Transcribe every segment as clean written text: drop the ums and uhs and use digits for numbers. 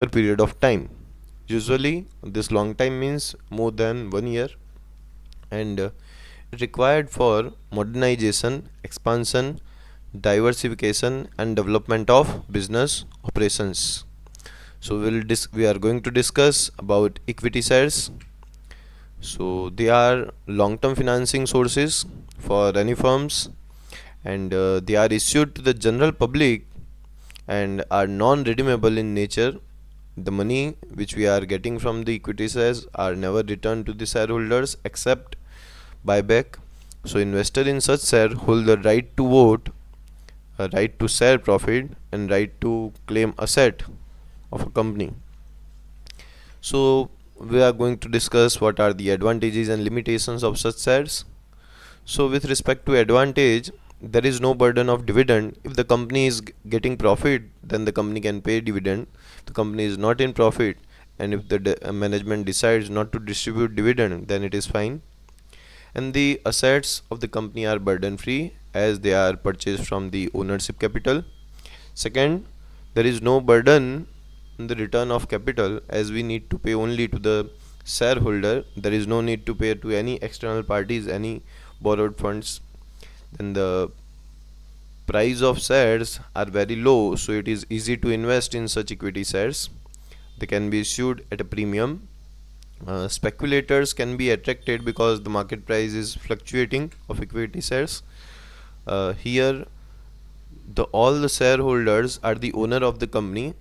period of time. Usually, this long time means more than 1 year, and required for modernization, expansion, diversification, and development of business operations. So we are going to discuss about equity shares. So they are long-term financing sources for any firms, and they are issued to the general public and are non-redeemable in nature. The money which we are getting from the equity shares are never returned to the shareholders except buyback. So investor in such share hold the right to vote, a right to share profit, and right to claim asset of a company. So we are going to discuss what are the advantages and limitations of such shares. So with respect to advantage, there is no burden of dividend. If the company is getting profit, then the company can pay dividend. If the company is not in profit, and if the management decides not to distribute dividend, then it is fine. And the assets of the company are burden free as they are purchased from the ownership capital. Second, there is no burden on the return of capital as we need to pay only to the shareholder. There is no need to pay to any external parties, any borrowed funds. Then the price of shares are very low, so it is easy to invest in such equity shares. They can be issued at a premium. Speculators can be attracted because the market price is fluctuating of equity shares. Here, all the shareholders are the owner of the company,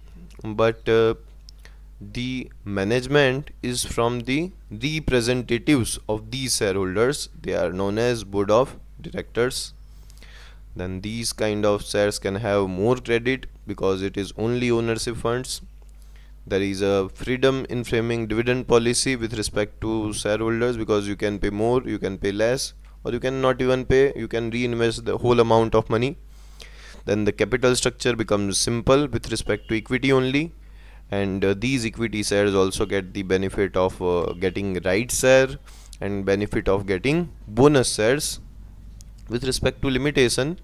but the management is from the representatives of these shareholders. They are known as board of directors. Then these kind of shares can have more credit because it is only ownership funds. There is a freedom in framing dividend policy with respect to shareholders because you can pay more, you can pay less, or you can not even pay, you can reinvest the whole amount of money. Then the capital structure becomes simple with respect to equity only, and these equity shares also get the benefit of getting rights share and benefit of getting bonus shares. With respect to limitation,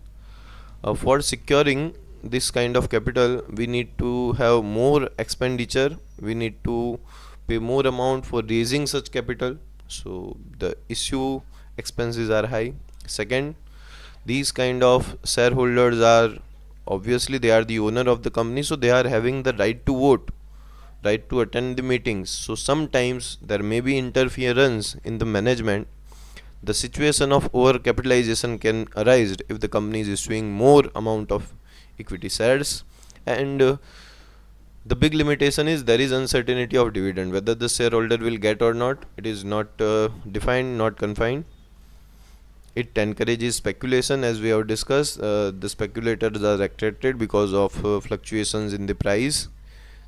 for securing this kind of capital we need to have more expenditure, we need to pay more amount for raising such capital, so the issue expenses are high. Second, these kind of shareholders are obviously they are the owner of the company, so they are having the right to vote, right to attend the meetings. So sometimes there may be interference in the management. The situation of overcapitalization can arise if the company is issuing more amount of equity shares, and the big limitation is there is uncertainty of dividend, whether the shareholder will get or not. It is not defined, not confined. It encourages speculation, as we have discussed. The speculators are attracted because of fluctuations in the price.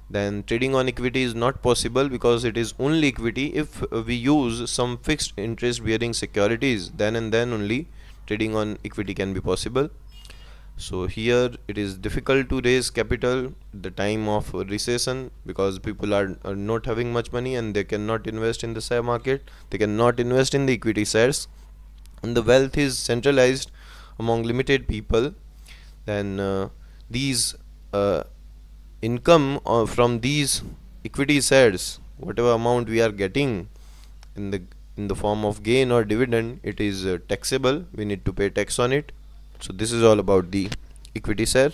Then trading on equity is not possible because it is only equity. If we use some fixed interest bearing securities, then and then only trading on equity can be possible. So here it is difficult to raise capital at the time of recession because people are not having much money and they cannot invest in the share market, they cannot invest in the equity shares, and the wealth is centralized among limited people. Then these income from these equity shares, whatever amount we are getting in the form of gain or dividend, it is taxable. We need to pay tax on it. So this is all about the equity share.